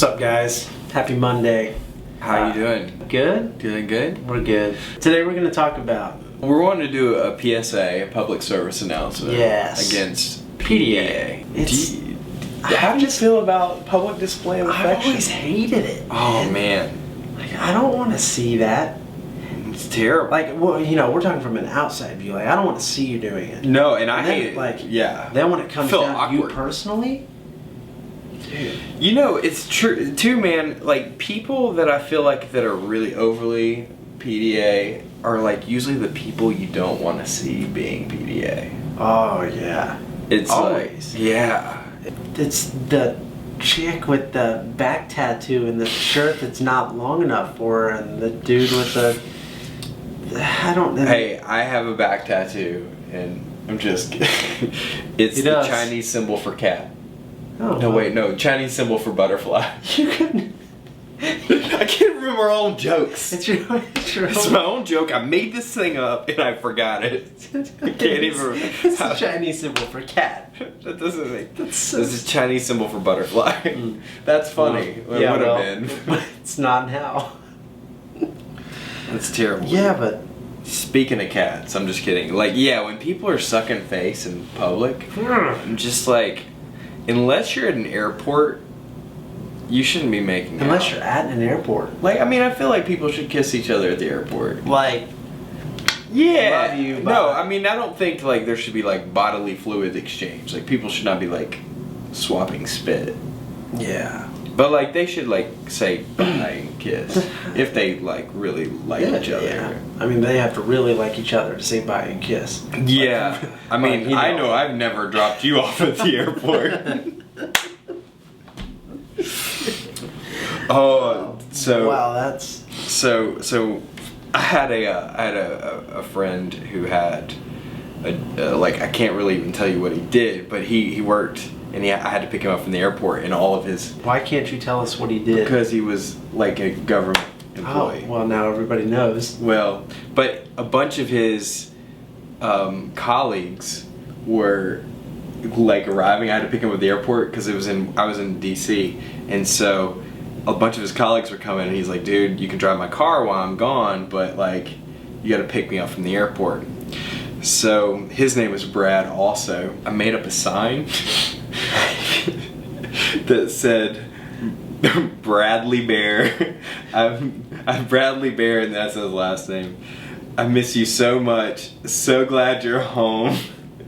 What's up, guys? Happy Monday. How you doing? Good? Doing good? We're good. Today we're going to talk about... We're wanting to do a PSA, a public service announcement. Yes. Against PDA. How do you feel about public display of affection? I've always hated it. Oh, man. Like, I don't want to see that. It's terrible. Like, well, you know, we're talking from an outside view. Like, I don't want to see you doing it. No, and I then, hate it. Like, yeah. Then when it comes Feel down awkward. to you personally... Dude. You know, it's true, too, man. Like, people that I feel like that are really overly PDA are, like, usually the people you don't want to see being PDA. Oh, yeah. It's always. Like, yeah. It's the chick with the back tattoo and the shirt that's not long enough for her, and the dude with the... I don't know. Hey, I have a back tattoo, and I'm just kidding. It's He the does. Chinese symbol for cat. Oh, No, well. wait, no. Chinese symbol for butterfly. You couldn't... I can't remember our own jokes. It's your It's my own joke. I made this thing up, and I forgot it. I can't even remember. It's a Chinese symbol for cat. That doesn't make... That's so... This is Chinese symbol for butterfly. That's funny. It would have been. But it's not now. That's terrible. Yeah, but... Speaking of cats, I'm just kidding. Like, yeah, when people are sucking face in public, I'm just like... Unless you're at an airport, you shouldn't be making out. Unless you're at an airport. Like, I mean, I feel like people should kiss each other at the airport. Like... Yeah. Love you, No, bye. I mean, I don't think, like, there should be, like, bodily fluid exchange. Like, people should not be, like, swapping spit. Yeah. But, like, they should, like, say bye and kiss. If they, like, really like each other. Yeah. I mean, they have to really like each other to say bye and kiss. Yeah. I mean, Like, you I know I've never dropped you off at the airport. Oh, so... Wow, that's... So I had a friend who had like, I can't really even tell you what he did, but he worked, and I had to pick him up from the airport, and all of his... Why can't you tell us what he did? Because he was like a government employee. Oh, well, now everybody knows. Well, but a bunch of his colleagues were like arriving. I had to pick him up at the airport because I was in DC, and so a bunch of his colleagues were coming, and he's like, dude, you can drive my car while I'm gone, but like, you gotta pick me up from the airport. So his name was Brad also. I made up a sign that said Bradley Bear. I'm Bradley Bear, and that's his last name. I miss you so much, so glad you're home.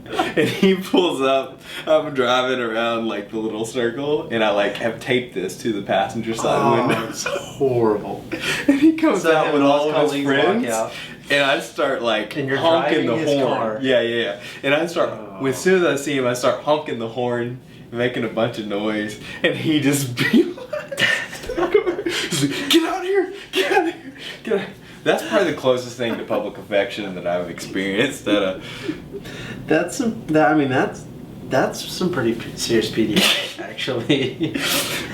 And he pulls up, I'm driving around like the little circle, and I like have taped this to the passenger side window. It's horrible. And he comes So out him with and all his of his colleagues walk friends, out. and I start like And you're honking driving the his horn. car. Yeah. And I start, as soon as I see him, I start honking the horn, making a bunch of noise, and he just he's like, get out of here, get out of here, get out. That's probably the closest thing to public affection that I've experienced. That's some pretty serious PDA, actually.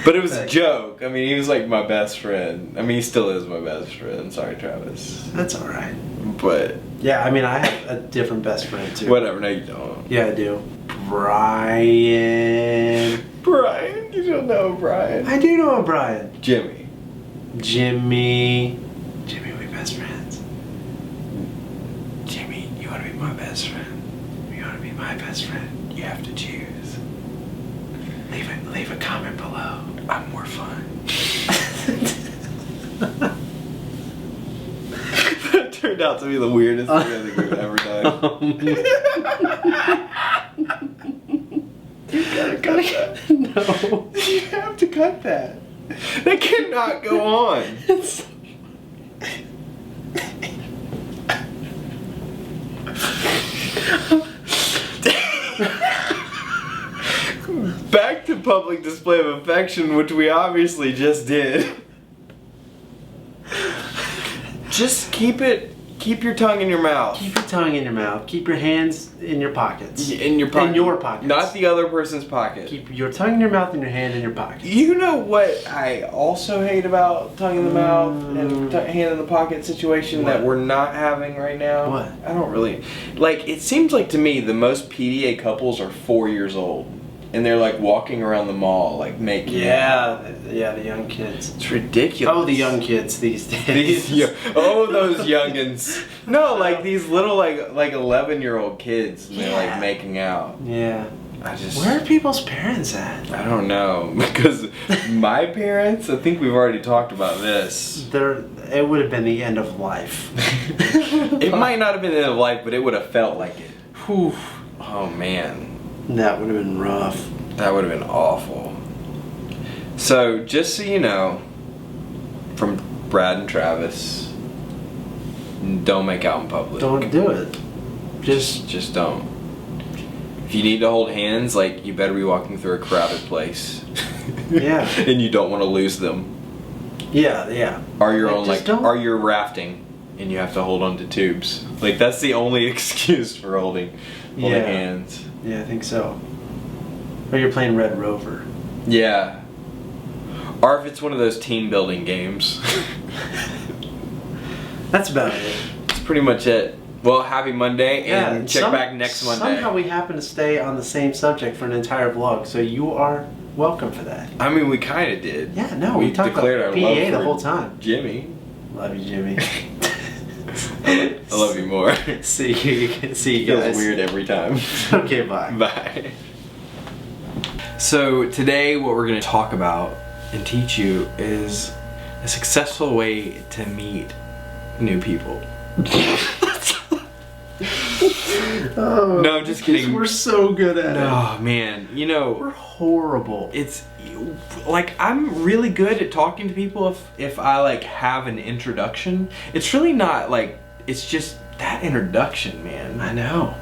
But it was a joke. I mean, he was like my best friend. I mean, he still is my best friend. Sorry, Travis. That's all right. But Yeah, I mean, I have a different best friend too. whatever. No, you don't. Yeah, I do. Brian. Brian, you don't know Brian. I do know a Brian. Jimmy. Jimmy, we best friends. Jimmy, you want to be my best friend? You want to be my best friend? You have to choose. Leave a comment below. I'm more fun. That turned out to be the weirdest thing I think we've ever done. You gotta cut that. No. You have to cut that. That cannot go on. Back to public display of affection, which we obviously just did. Just keep your tongue in your mouth. Keep your tongue in your mouth. Keep your hands in your pockets. In your pocket. In your pockets. Not the other person's pocket. Keep your tongue in your mouth and your hand in your pocket. You know what I also hate about tongue in the mouth and hand in the pocket situation that we're not having right now? What? I don't really... Like, it seems like to me the most PDA couples are 4 years old. and they're like walking around the mall, like making. Yeah, the young kids. It's ridiculous. Oh, the young kids these days. Those youngins. No, like these little like 11-year-old kids, and they're like making out. Yeah. Where are people's parents at? I don't know, because my parents, I think we've already talked about this. It would have been the end of life. It might not have been the end of life, but it would have felt like it. Whew. Oh man. That would have been rough. That would have been awful. So, just so you know, from Brad and Travis, don't make out in public. Don't do it. Just don't. If you need to hold hands, like, you better be walking through a crowded place. Yeah. And you don't want to lose them. Yeah. Or you're rafting and you have to hold on to tubes. Like, that's the only excuse for holding hands. Yeah, I think so. Or you're playing Red Rover. Yeah. Or if it's one of those team building games. That's about it. That's pretty much it. Well, happy Monday, and check back next Monday. Somehow we happen to stay on the same subject for an entire vlog, so you are welcome for that. I mean, we kind of did. Yeah, no, we talked about PDA the whole time. Jimmy. Love you, Jimmy. I love you more. See you guys. Feels weird every time. Okay, bye. Bye. So today what we're going to talk about and teach you is a successful way to meet new people. Oh, no, I'm just kidding. We're so good at it. Oh man, you know, we're horrible. It's like I'm really good at talking to people if I like have an introduction. It's really not like, it's just that introduction, man. I know.